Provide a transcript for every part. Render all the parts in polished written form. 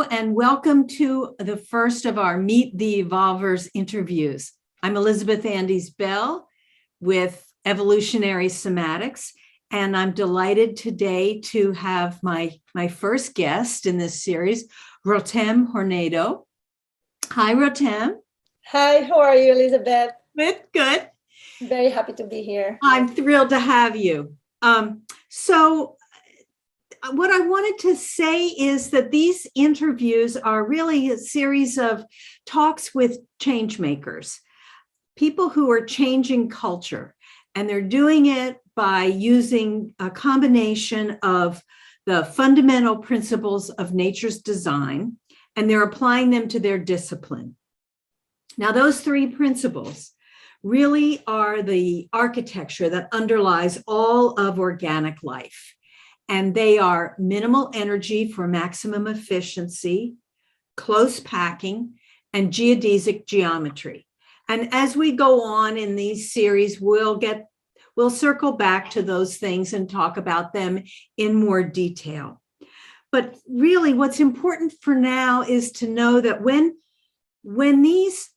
and welcome to the first of our Meet the Evolvers interviews. I'm Elizabeth Andes Bell with Evolutionary Somatics, and I'm delighted today to have my first guest in this series, Rotem-Hornedo. Hi, Rotem. Hi, how are you, Elizabeth? Good. Very happy to be here. I'm thrilled to have you. What I wanted to say is that these interviews are really a series of talks with change makers, people who are changing culture, and they're doing it by using a combination of the fundamental principles of nature's design, and they're applying them to their discipline. Now, those three principles really are the architecture that underlies all of organic life. And they are minimal energy for maximum efficiency, close packing, and geodesic geometry. And as we go on in these series, we'll circle back to those things and talk about them in more detail. But really, what's important for now is to know that when these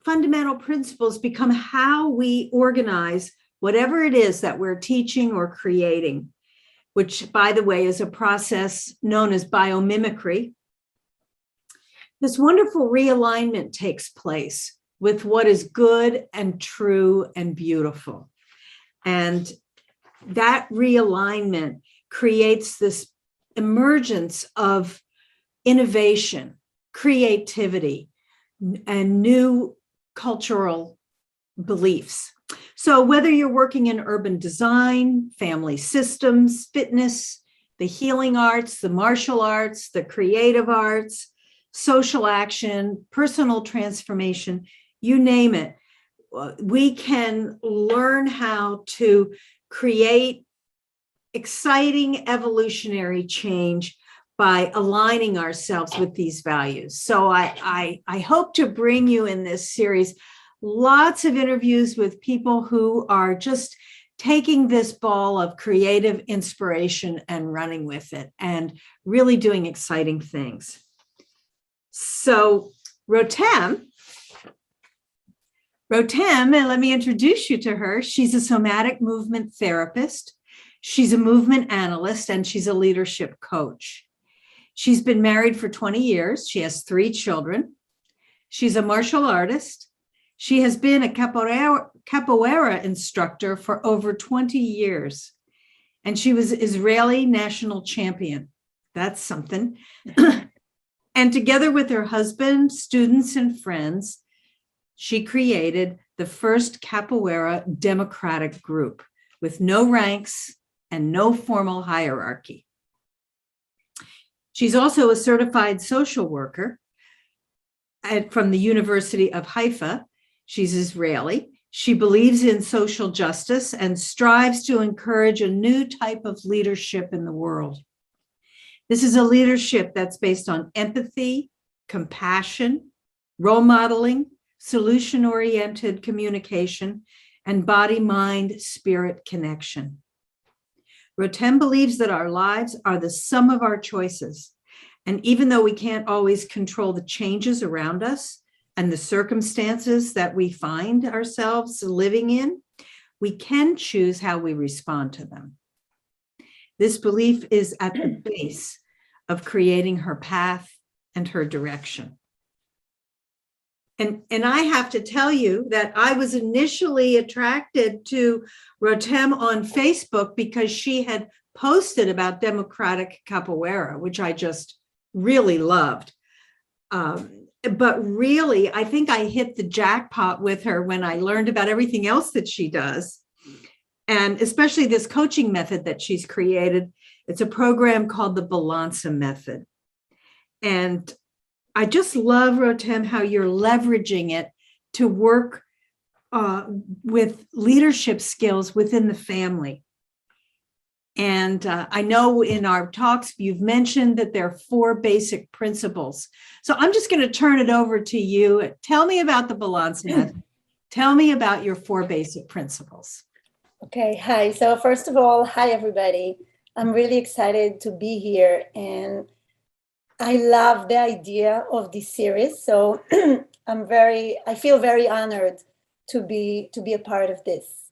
fundamental principles become how we organize whatever it is that we're teaching or creating, which, by the way, is a process known as biomimicry, this wonderful realignment takes place with what is good and true and beautiful. And that realignment creates this emergence of innovation, creativity, and new cultural beliefs. So whether you're working in urban design, family systems, fitness, the healing arts, the martial arts, the creative arts, social action, personal transformation, you name it, we can learn how to create exciting evolutionary change by aligning ourselves with these values. So I hope to bring you in this series lots of interviews with people who are just taking this ball of creative inspiration and running with it and really doing exciting things. So Rotem, and let me introduce you to her. She's a somatic movement therapist. She's a movement analyst, and she's a leadership coach. She's been married for 20 years. She has 3 children. She's a martial artist. She has been a capoeira instructor for over 20 years, and she was Israeli national champion. That's something. And together with her husband, students, and friends, she created the first Capoeira Democratic group with no ranks and no formal hierarchy. She's also a certified social worker from the University of Haifa. She's Israeli. She believes in social justice and strives to encourage a new type of leadership in the world. This is a leadership that's based on empathy, compassion, role modeling, solution-oriented communication, and body-mind-spirit connection. Rotem believes that our lives are the sum of our choices. And even though we can't always control the changes around us, and the circumstances that we find ourselves living in, we can choose how we respond to them. This belief is at the base of creating her path and her direction. And I have to tell you that I was initially attracted to Rotem on Facebook because she had posted about democratic capoeira, which I just really loved. But really, I think I hit the jackpot with her when I learned about everything else that she does, and especially this coaching method that she's created. It's a program called the Balanza Method. And I just love, Rotem, how you're leveraging it to work with leadership skills within the family. And I know in our talks, you've mentioned that there are 4 basic principles. So I'm just going to turn it over to you. Tell me about the Balanza Method. Tell me about your 4 basic principles. Okay, hi. So first of all, hi, everybody. I'm really excited to be here. And I love the idea of this series. So I feel very honored to be a part of this.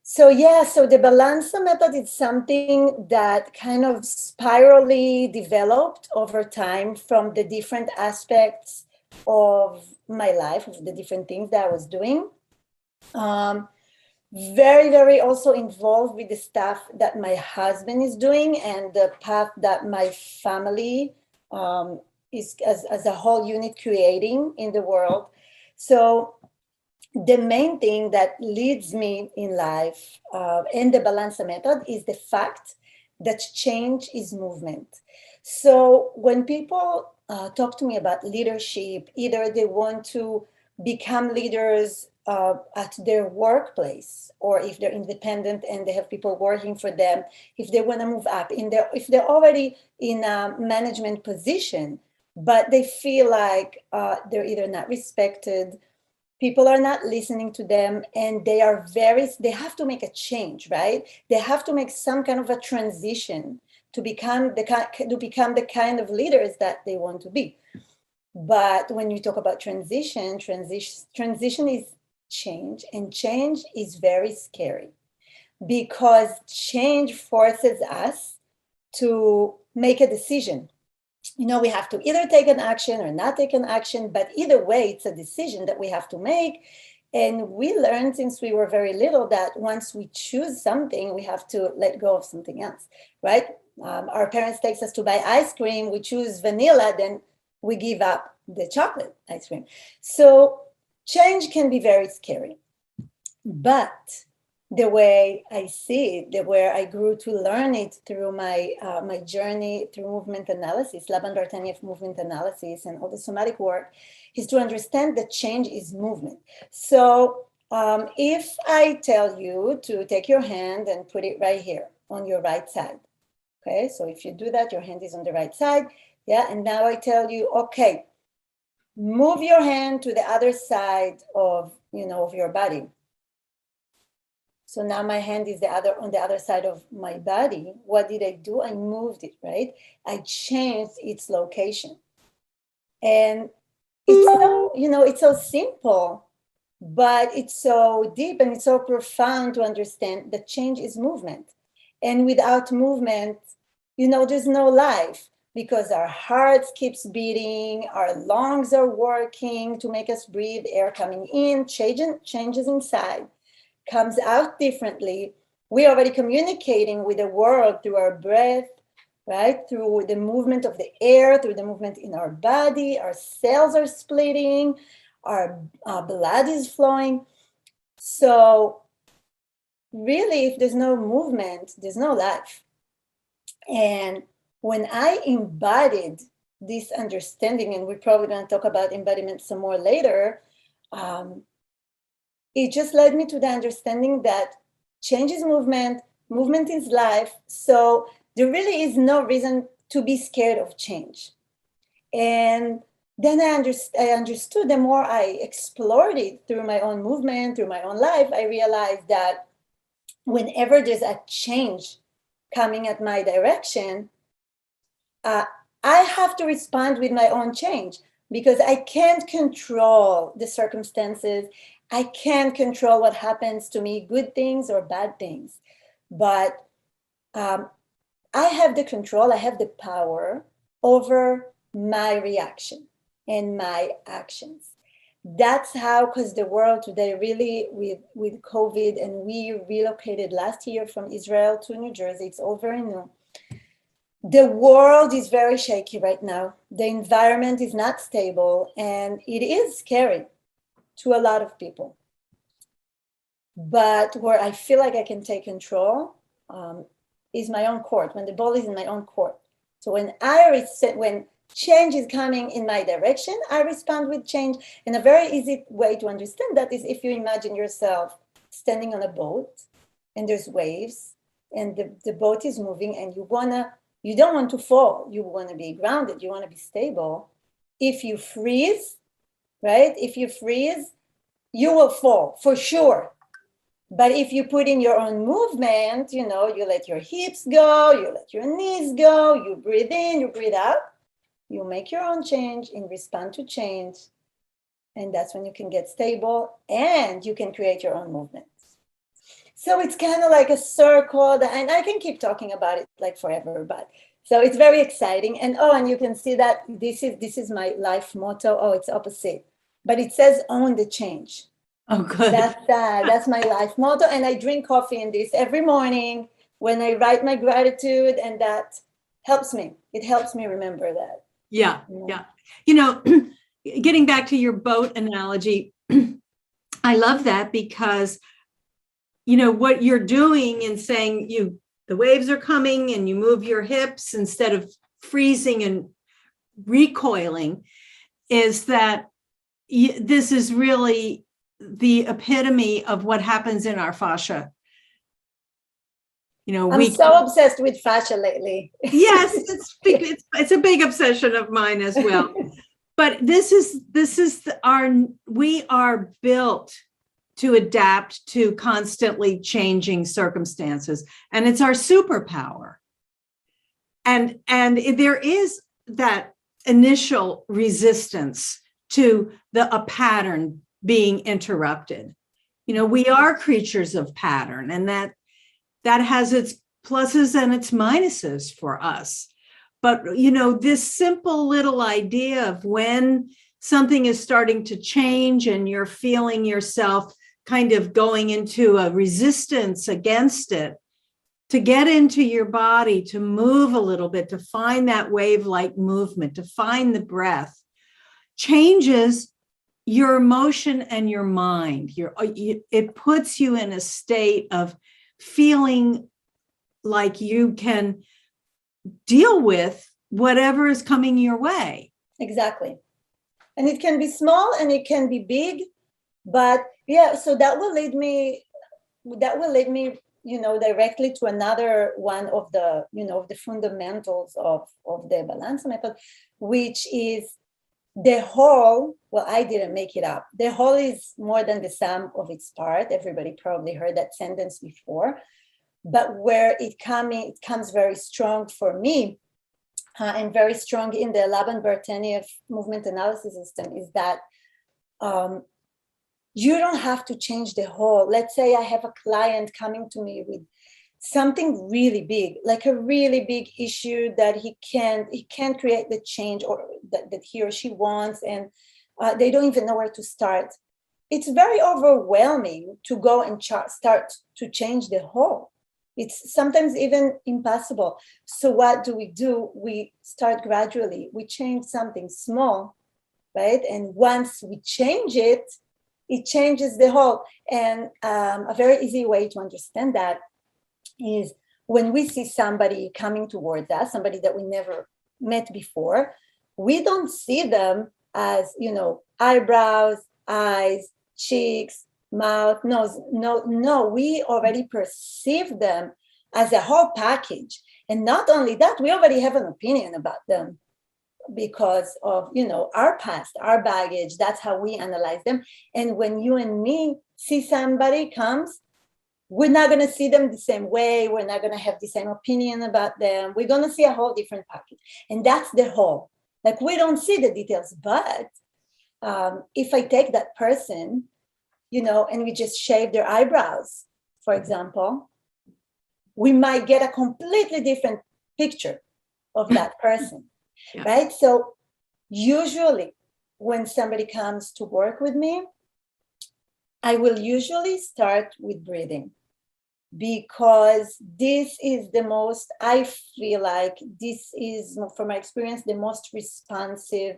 So yeah, so the Balanza method is something that kind of spirally developed over time from the different aspects of my life, of the different things that I was doing. Very, very also involved with the stuff that my husband is doing and the path that my family is as a whole unit creating in the world. So the main thing that leads me in life in the Balanza method is the fact that change is movement. So when people talk to me about leadership, either they want to become leaders at their workplace, or if they're independent and they have people working for them, if they want to move up, if they're already in a management position, but they feel like they're either not respected, people are not listening to them, and they have to make a change, right? They have to make some kind of a transition to become the kind of leaders that they want to be. But when you talk about transition is change, and change is very scary because change forces us to make a decision. We have to either take an action or not take an action, but either way, it's a decision that we have to make. And we learned since we were very little that once we choose something, we have to let go of something else, right? Our parents takes us to buy ice cream, we choose vanilla, then we give up the chocolate ice cream. So change can be very scary, but the way I see it, the way I grew to learn it through my journey through movement analysis, Lavender Taniev movement analysis, and all the somatic work, is to understand that change is movement. So if I tell you to take your hand and put it right here on your right side, okay? So if you do that, your hand is on the right side, yeah? And now I tell you, okay, move your hand to the other side of your body. So now my hand is on the other side of my body. What did I do? I moved it, right? I changed its location. And it's so simple, but it's so deep and it's so profound to understand that change is movement. And without movement, there's no life, because our hearts keeps beating, our lungs are working to make us breathe, air coming in, changes inside, comes out differently. We're already communicating with the world through our breath, right? Through the movement of the air, through the movement in our body, our cells are splitting, our blood is flowing. So really, if there's no movement, there's no life. And when I embodied this understanding, and we're probably going to talk about embodiment some more later, it just led me to the understanding that change is movement is life. So there really is no reason to be scared of change. And then I understood, the more I explored it through my own movement, through my own life, I realized that whenever there's a change coming at my direction, I have to respond with my own change, because I can't control the circumstances. I can't control what happens to me, good things or bad things. But I have the control, I have the power over my reaction and my actions. That's how, because the world today really with COVID, and we relocated last year from Israel to New Jersey, it's all very new. The world is very shaky right now. The environment is not stable, and it is scary to a lot of people. But where I feel like I can take control is my own court, when the ball is in my own court. So when change is coming in my direction, I respond with change. And a very easy way to understand that is if you imagine yourself standing on a boat and there's waves and the boat is moving, and you don't want to fall. You want to be grounded. You want to be stable. If you freeze, right? If you freeze, you will fall for sure. But if you put in your own movement, you let your hips go, you let your knees go, you breathe in, you breathe out, You make your own change and respond to change. And that's when you can get stable and you can create your own movement. So it's kind of like a circle, and I can keep talking about it like forever, but so it's very exciting. And and you can see that this is my life motto. Oh, it's opposite, but it says own the change. Oh, good. That's my life motto. And I drink coffee in this every morning when I write my gratitude, and that helps me. It helps me remember that. Yeah, yeah. Getting back to your boat analogy, I love that because what you're doing in saying the waves are coming and you move your hips instead of freezing and recoiling is that this is really the epitome of what happens in our fascia. I'm so obsessed with fascia lately. Yes, it's a big obsession of mine as well. But we are built to adapt to constantly changing circumstances, and it's our superpower. And there is that initial resistance to a pattern being interrupted. We are creatures of pattern, and that has its pluses and its minuses for us. But, this simple little idea of when something is starting to change and you're feeling yourself kind of going into a resistance against it, to get into your body, to move a little bit, to find that wave-like movement, to find the breath, changes your emotion and your mind. It puts you in a state of feeling like you can deal with whatever is coming your way. Exactly. And it can be small and it can be big, but so that will lead me, directly to another one of the, the fundamentals of the balance method, which is the whole. Well, I didn't make it up. The whole is more than the sum of its part. Everybody probably heard that sentence before, but where it comes very strong for me, and very strong in the Laban-Bartenieff movement analysis system, is that you don't have to change the whole. Let's say I have a client coming to me with something really big, like a really big issue that he can't create the change or that he or she wants, and they don't even know where to start. It's very overwhelming to go and start to change the whole. It's sometimes even impossible. So what do? We start gradually. We change something small, right? And once we change it, it changes the whole. And a very easy way to understand that is when we see somebody coming towards us, somebody that we never met before, we don't see them as, eyebrows, eyes, cheeks, mouth, nose. No, we already perceive them as a whole package. And not only that, we already have an opinion about them because of, our past, our baggage. That's how we analyze them. And when you and me see somebody comes, we're not going to see them the same way. We're not going to have the same opinion about them. We're going to see a whole different package. And that's the whole. Like, we don't see the details. But if I take that person, and we just shave their eyebrows, for example, we might get a completely different picture of that person, yeah. Right? So usually when somebody comes to work with me, I will usually start with breathing, because this is I feel like this is, from my experience, the most responsive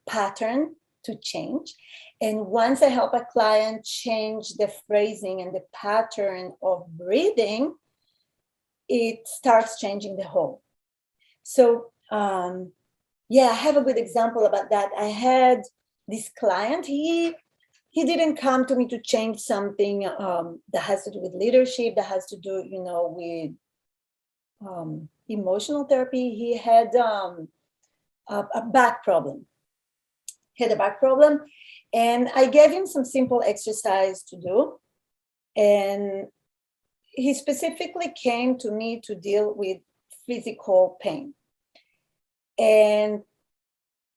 pattern to change. And once I help a client change the phrasing and the pattern of breathing, it starts changing the whole. So I have a good example about that. I had this client, he didn't come to me to change something that has to do with leadership, that has to do, with emotional therapy. He had a back problem. And I gave him some simple exercise to do. And he specifically came to me to deal with physical pain. And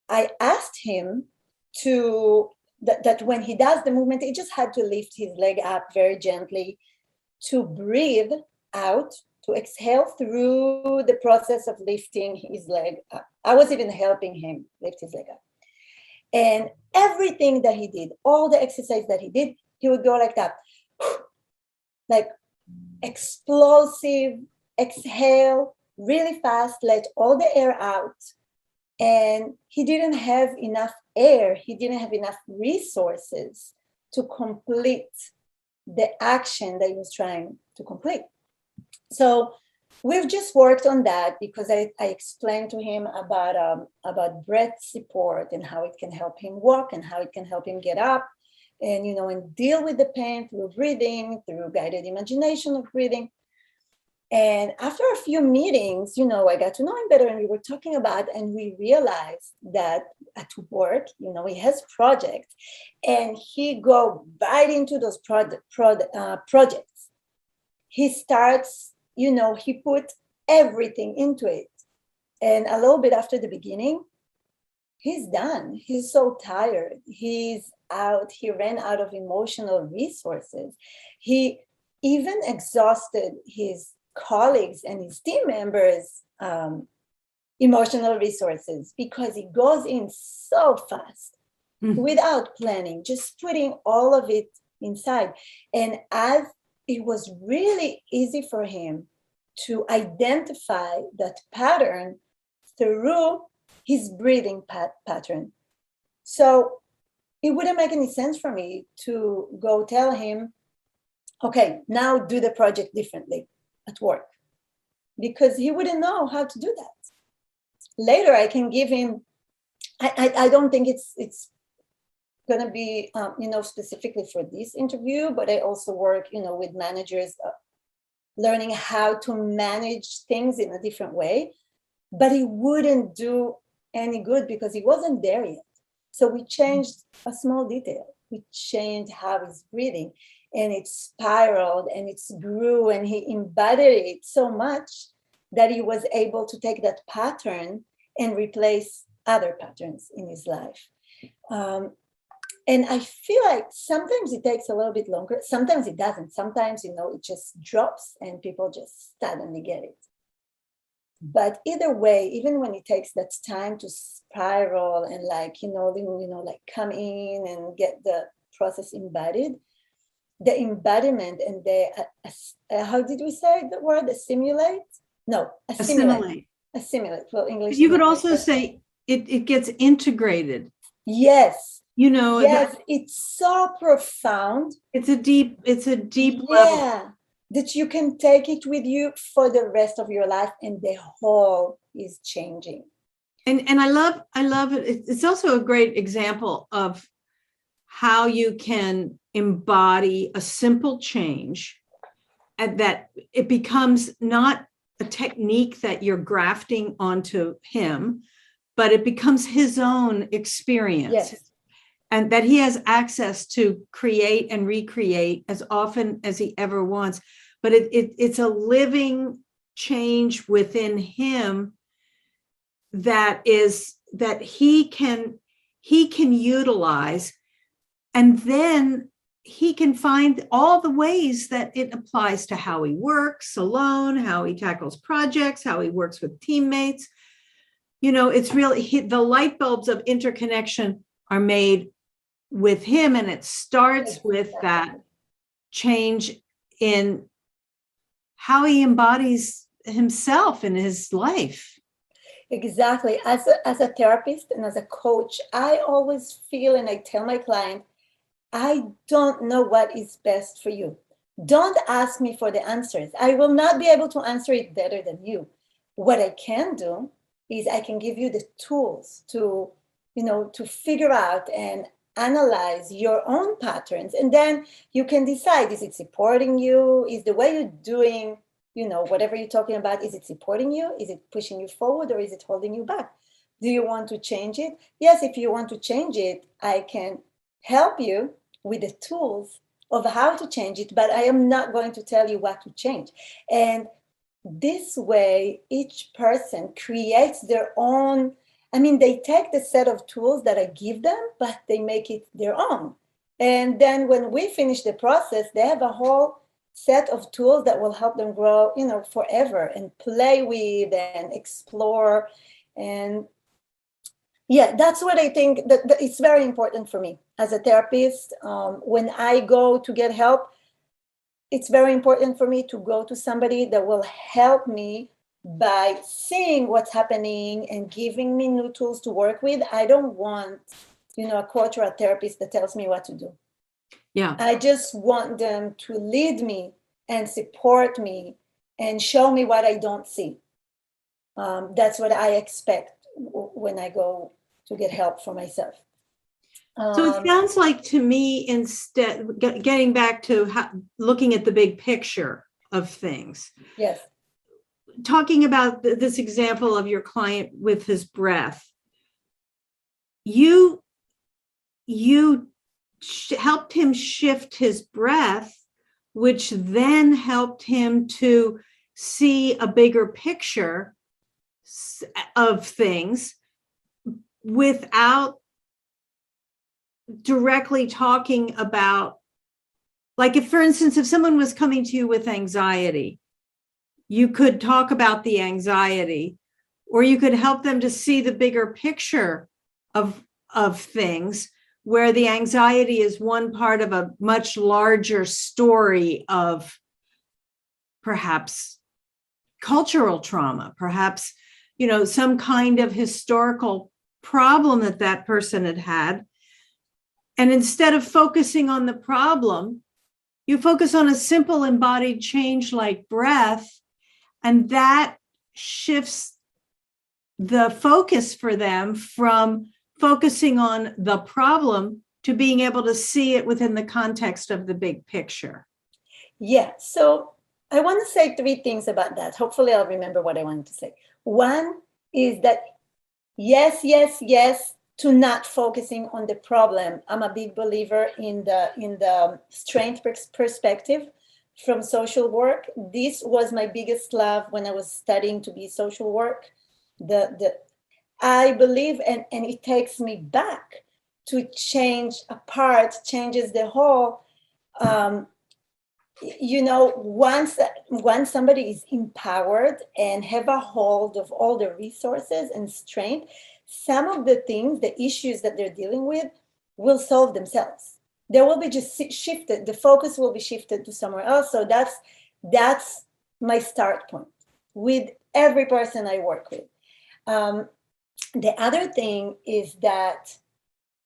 I asked him that when he does the movement, he just had to lift his leg up very gently, to breathe out, to exhale through the process of lifting his leg up. I was even helping him lift his leg up. And everything that he did, all the exercise that he did, he would go like that, like explosive, exhale really fast, let all the air out. And he didn't have enough air, he didn't have enough resources to complete the action that he was trying to complete. So we've just worked on that, because I explained to him about breath support and how it can help him walk and how it can help him get up and, and deal with the pain through breathing, through guided imagination of breathing. And after a few meetings, I got to know him better, and we were talking about, and we realized that at work, he has projects, and he go right into those projects. He starts, he put everything into it. And a little bit after the beginning, he's done. He's so tired. He's out. He ran out of emotional resources. He even exhausted his colleagues and his team members' emotional resources, because he goes in so fast without planning, just putting all of it inside. And as it was really easy for him to identify that pattern through his breathing pattern. So it wouldn't make any sense for me to go tell him, okay, now do the project differently at work, because he wouldn't know how to do that. Later, I can give him, I don't think it's going to be, specifically for this interview, but I also work, with managers learning how to manage things in a different way, but it wouldn't do any good because he wasn't there yet. So we changed a small detail. We changed how he's breathing, and it spiraled and it grew, and he embodied it so much that he was able to take that pattern and replace other patterns in his life. And I feel like sometimes it takes a little bit longer. Sometimes it doesn't. Sometimes, it just drops and people just suddenly get it. But either way, even when it takes that time to spiral and come in and get the process embodied, the embodiment and the, how did we say the word, assimilate? No, assimilate. Assimilate. Well, English. You could also say it gets integrated. Yes. Yes, it's so profound. It's a deep level. That you can take it with you for the rest of your life, and the whole is changing. And I love it. It's also a great example of how you can embody a simple change, and that it becomes not a technique that you're grafting onto him, but it becomes his own experience. Yes. And that he has access to create and recreate as often as he ever wants. But it's a living change within him that he can utilize, and then he can find all the ways that it applies to how he works alone, how he tackles projects, how he works with teammates. It's really the light bulbs of interconnection are made with him, and it starts with that change in how he embodies himself in his life. Exactly. As a therapist and as a coach, I always feel, and I tell my client, I don't know what is best for you. Don't ask me for the answers. I will not be able to answer it better than you. What I can do is I can give you the tools to figure out and analyze your own patterns, and then you can decide, is it supporting you? Is the way you're doing, whatever you're talking about, is it supporting you? Is it pushing you forward, or is it holding you back? Do you want to change it? Yes, if you want to change it, I can help you with the tools of how to change it, but I am not going to tell you what to change. And this way, each person creates their own. I mean, they take the set of tools that I give them, but they make it their own. And then when we finish the process, they have a whole set of tools that will help them grow, forever, and play with and explore. And yeah, that's what I think that it's very important for me as a therapist. When I go to get help, it's very important for me to go to somebody that will help me by seeing what's happening and giving me new tools to work with. I don't want, a coach or a therapist that tells me what to do. Yeah. I just want them to lead me and support me and show me what I don't see. That's what I expect when I go to get help for myself. So it sounds like to me, instead, getting back to looking at the big picture of things. Yes. Talking about this example of your client with his breath, you helped him shift his breath, which then helped him to see a bigger picture of things without directly talking about, like, if, for instance, if someone was coming to you with anxiety, you could talk about the anxiety, or you could help them to see the bigger picture of things, where the anxiety is one part of a much larger story of perhaps cultural trauma, perhaps, some kind of historical problem that person had. And instead of focusing on the problem, you focus on a simple embodied change like breath, and that shifts the focus for them from focusing on the problem to being able to see it within the context of the big picture. Yeah, so I want to say 3 things about that. Hopefully I'll remember what I wanted to say. One is that yes, to not focusing on the problem. I'm a big believer in the strength perspective from social work. This was my biggest love when I was studying to be social work. I believe, and it takes me back to changes the whole. Once somebody is empowered and have a hold of all the resources and strength, some of the things, the issues that they're dealing with will solve themselves. They will be just shifted. The focus will be shifted to somewhere else. So that's my start point with every person I work with. The other thing is that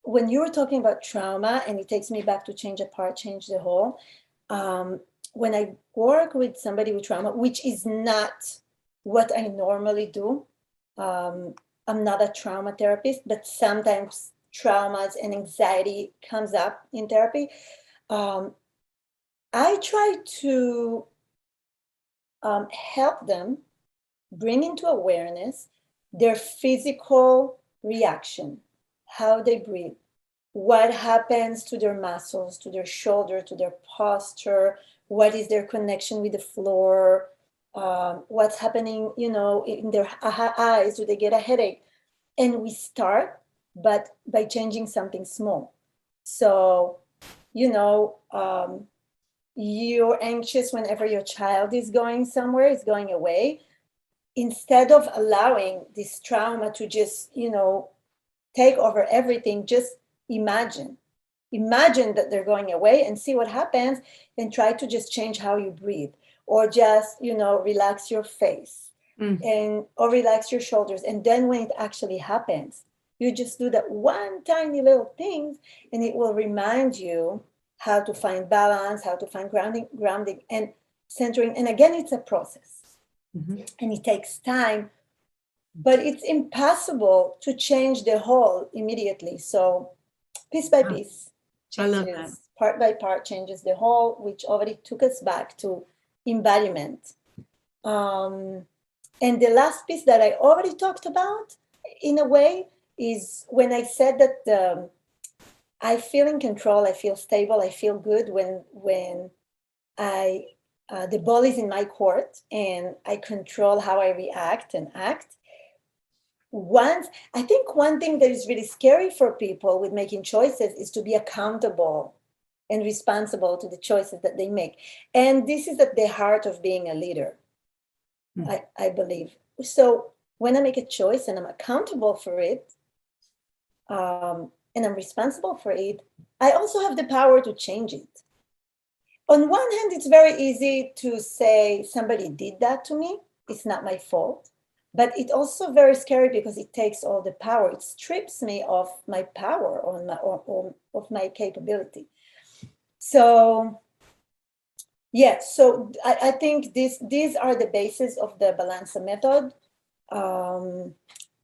when you were talking about trauma, and it takes me back to change a part, change the whole. When I work with somebody with trauma, which is not what I normally do, I'm not a trauma therapist, but sometimes traumas and anxiety comes up in therapy. I try to help them bring into awareness their physical reaction, how they breathe, what happens to their muscles, to their shoulder, to their posture, what is their connection with the floor, what's happening, in their eyes, do they get a headache? And we start, but by changing something small. So, you're anxious whenever your child is going somewhere, is going away. Instead of allowing this trauma to just, take over everything, just imagine that they're going away and see what happens, and try to just change how you breathe, or just, relax your face or relax your shoulders. And then when it actually happens, you just do that one tiny little thing, and it will remind you how to find balance, how to find grounding and centering. And again, it's a process. Mm-hmm. And it takes time, but it's impossible to change the whole immediately. So piece by piece, changes, part by part, changes the whole, which already took us back to embodiment. And the last piece that I already talked about, in a way, is when I said that I feel in control, I feel stable, I feel good when I the ball is in my court and I control how I react and act. I think one thing that is really scary for people with making choices is to be accountable and responsible to the choices that they make. And this is at the heart of being a leader, I believe. So when I make a choice and I'm accountable for it, and I'm responsible for it, I also have the power to change it. On one hand, it's very easy to say somebody did that to me. It's not my fault. But it's also very scary because it takes all the power. It strips me of my power or of my capability. So, yes, so I think these are the basis of the Balanza method.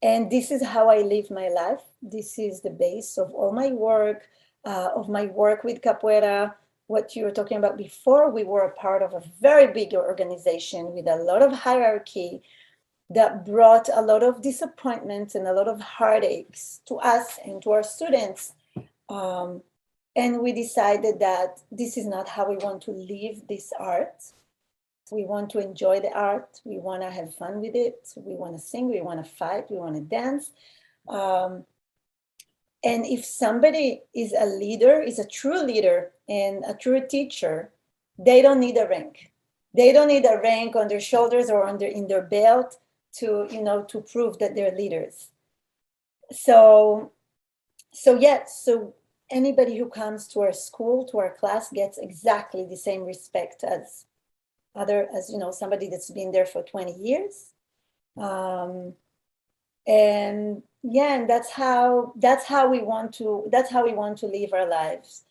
And this is how I live my life. This is the base of all my work, with Capoeira. What you were talking about before, we were a part of a very big organization with a lot of hierarchy that brought a lot of disappointments and a lot of heartaches to us and to our students. And we decided that this is not how we want to live this art. We want to enjoy the art. We want to have fun with it. We want to sing. We want to fight. We want to dance. And if somebody is a leader, is a true leader and a true teacher, they don't need a rank. They don't need a rank on their shoulders or in their belt to prove that they're leaders. So anybody who comes to our school, to our class, gets exactly the same respect as somebody that's been there for 20 years. And that's how we want to live our lives,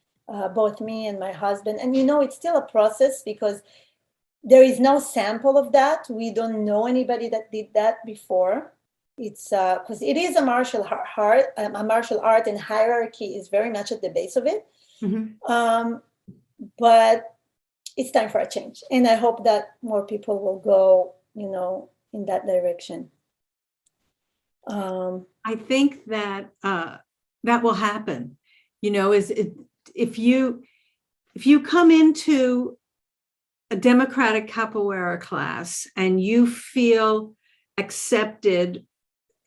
both me and my husband. And it's still a process because there is no sample of that. We don't know anybody that did that before. It's because it is a martial art, and hierarchy is very much at the base of it. Mm-hmm. But it's time for a change, and I hope that more people will go, in that direction. I think that that will happen. If you come into a democratic capoeira class and you feel accepted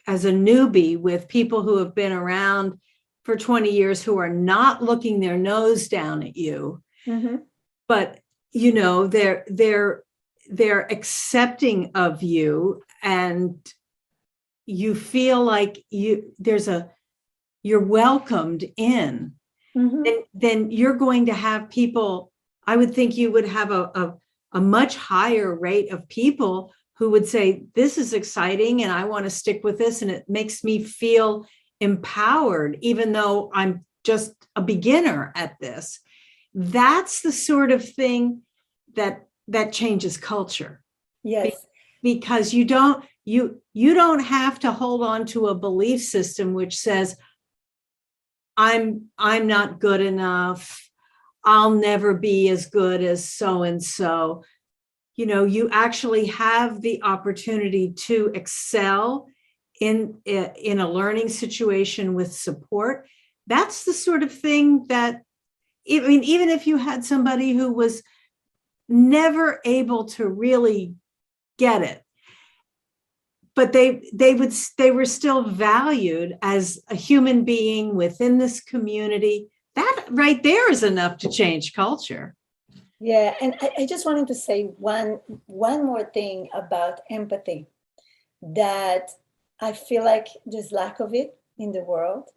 as a newbie with people who have been around for 20 years who are not looking their nose down at you, mm-hmm. but they're accepting of you, and you feel like you're welcomed in, mm-hmm. then you're going to have people. I would think you would have a much higher rate of people who would say, this is exciting and I want to stick with this, and it makes me feel empowered, even though I'm just a beginner at this. That's the sort of thing that changes culture. Yes. Because you don't have to hold on to a belief system which says, I'm not good enough, I'll never be as good as so-and-so. You actually have the opportunity to excel in a learning situation with support. That's the sort of thing that, even if you had somebody who was never able to really get it, but they were still valued as a human being within this community, that right there is enough to change culture. Yeah, and I just wanted to say one more thing about empathy, that I feel like there's lack of it in the world.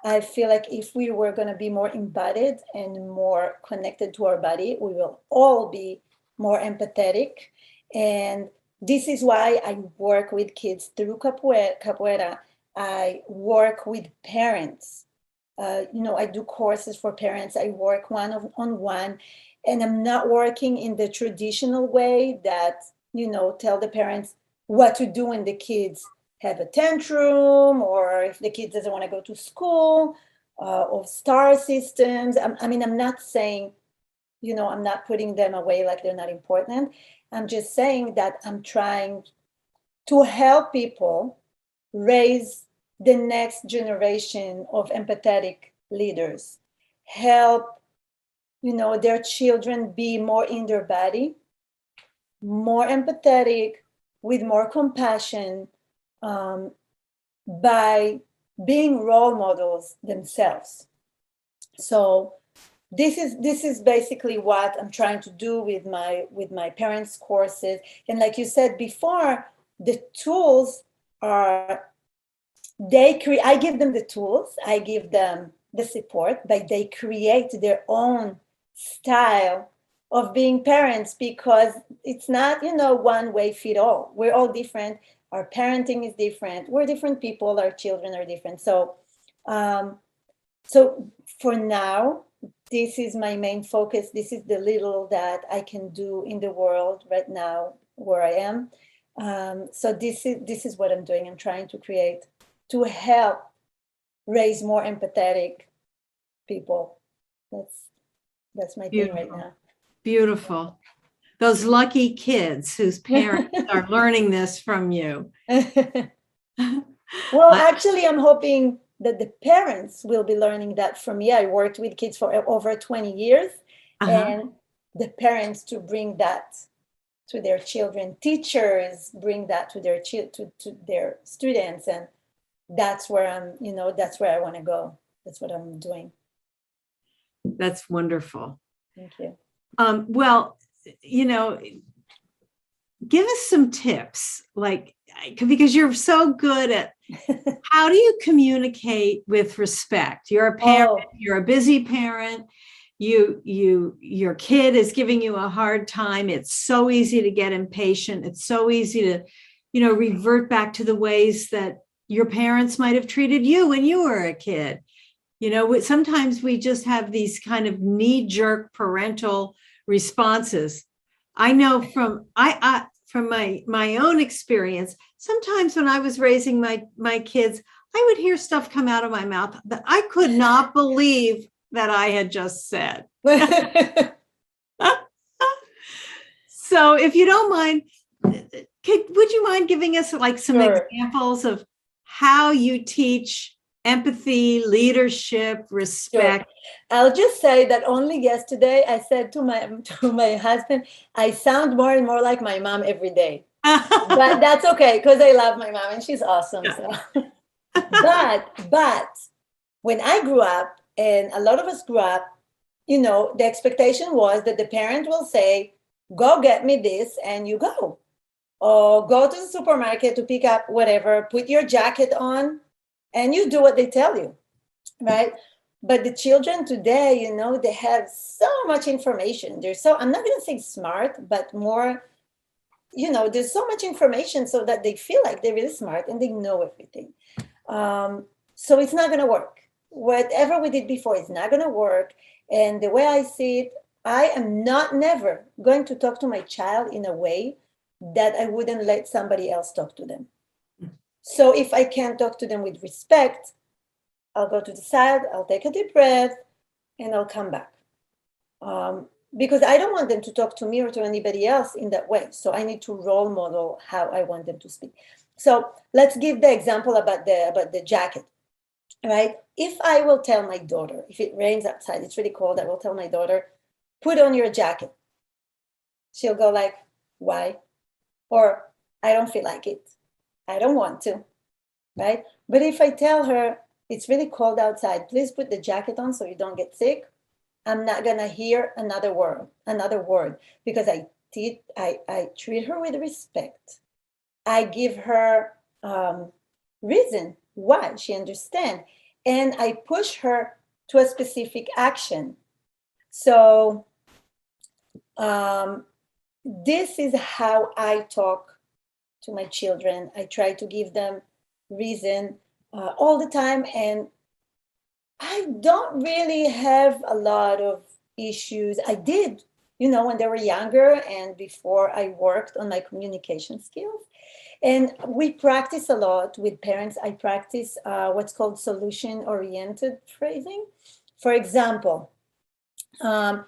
I feel like if we were going to be more embodied and more connected to our body, we will all be more empathetic. And this is why I work with kids through Capoeira. I work with parents. I do courses for parents. I work one-on-one. And I'm not working in the traditional way that, tell the parents what to do when the kids have a tantrum, or if the kid doesn't want to go to school, or star systems. I'm not saying, I'm not putting them away like they're not important. I'm just saying that I'm trying to help people raise the next generation of empathetic leaders, help their children be more in their body, more empathetic, with more compassion, by being role models themselves. So this is basically what I'm trying to do with my parents' courses. And like you said before, the tools are I give them the tools, I give them the support, but they create their own style of being parents, because it's not, one way fit all. We're all different. Our parenting is different. We're different people. Our children are different. So, so for now, this is my main focus. This is the little that I can do in the world right now where I am. So this is what I'm doing. I'm trying to create, to help raise more empathetic people. That's my thing right now. Beautiful. Those lucky kids whose parents are learning this from you. Well, actually, I'm hoping that the parents will be learning that from me. I worked with kids for over 20 years, and the parents to bring that to their children. Teachers bring that to their to their students, and that's where that's where I want to go. That's what I'm doing. That's wonderful. Thank you. Well, give us some tips, like, because you're so good at how do you communicate with respect? You're a parent, you're a busy parent, your kid is giving you a hard time. It's so easy to get impatient. It's so easy to, revert back to the ways that your parents might have treated you when you were a kid. Sometimes we just have these kind of knee-jerk parental responses. I know from my own experience, sometimes when I was raising my kids, I would hear stuff come out of my mouth that I could not believe that I had just said. So if you don't mind, would you mind giving us like some Sure. examples of how you teach empathy, leadership, respect? Sure. I'll just say that only yesterday I said to my husband, I sound more and more like my mom every day. But that's okay, because I love my mom and she's awesome. So. But when I grew up, and a lot of us grew up, the expectation was that the parent will say, go get me this, and you go. Or go to the supermarket to pick up whatever, put your jacket on, and you do what they tell you, right? But the children today, they have so much information. They're I'm not going to say smart, but more, there's so much information so that they feel like they're really smart and they know everything. So it's not going to work. Whatever we did before is not going to work. And the way I see it, I am never going to talk to my child in a way that I wouldn't let somebody else talk to them. So if I can't talk to them with respect, I'll go to the side, I'll take a deep breath, and I'll come back. Because I don't want them to talk to me or to anybody else in that way. So I need to role model how I want them to speak. So let's give the example about the jacket, right? If I will tell my daughter, if it rains outside, it's really cold, I will tell my daughter, put on your jacket. She'll go like, why? Or I don't feel like it. I don't want to, right? But if I tell her, it's really cold outside, please put the jacket on so you don't get sick, I'm not gonna hear another word, because I treat her with respect. I give her reason why she understands, and I push her to a specific action. So this is how I talk to my children. I try to give them reason all the time, and I don't really have a lot of issues. I did, when they were younger and before I worked on my communication skills. And we practice a lot with parents. I practice what's called solution-oriented phrasing. For example, I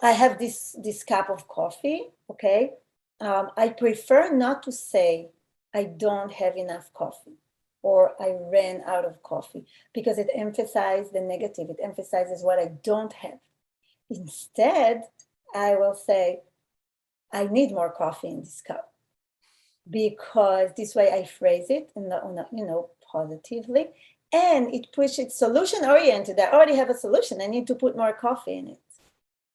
have this cup of coffee, okay? I prefer not to say, I don't have enough coffee, or I ran out of coffee, because it emphasizes the negative. It emphasizes what I don't have. Instead, I will say, I need more coffee in this cup, because this way I phrase it in positively, and it pushes solution oriented. I already have a solution. I need to put more coffee in it.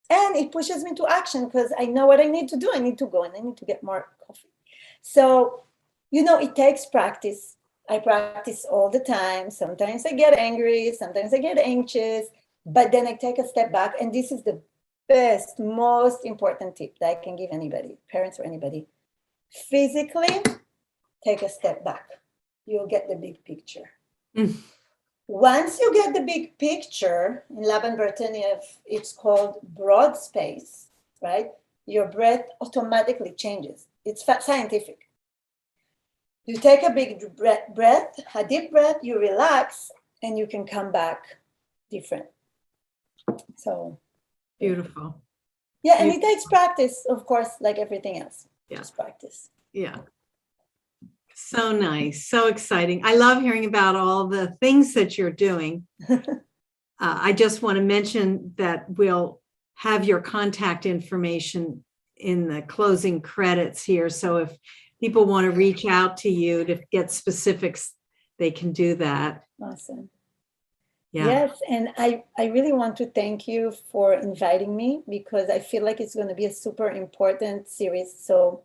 And it pushes me to action because I know what I need to do. I need to go and I need to get more coffee. So, it takes practice. I practice all the time. Sometimes I get angry. Sometimes I get anxious. But then I take a step back. And this is the best, most important tip that I can give anybody, parents or anybody. Physically, take a step back. You'll get the big picture. Once you get the big picture, in Lab and Bertaniyev, it's called broad space, right? Your breath automatically changes. It's scientific. You take a big breath, a deep breath, you relax, and you can come back different. So beautiful. Yeah, and it takes practice, of course, like everything else. Yeah. Just practice. Yeah. So nice. So exciting. I love hearing about all the things that you're doing. I just want to mention that we'll have your contact information in the closing credits here. So if people want to reach out to you to get specifics, they can do that. Awesome. Yeah. Yes, and I really want to thank you for inviting me, because I feel like it's going to be a super important series. So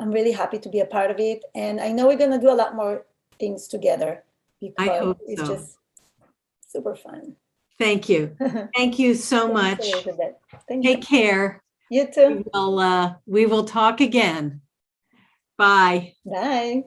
I'm really happy to be a part of it. And I know we're going to do a lot more things together, because it's just super fun. Thank you. Thank you so much. Take care. You too. We will talk again. Bye. Bye.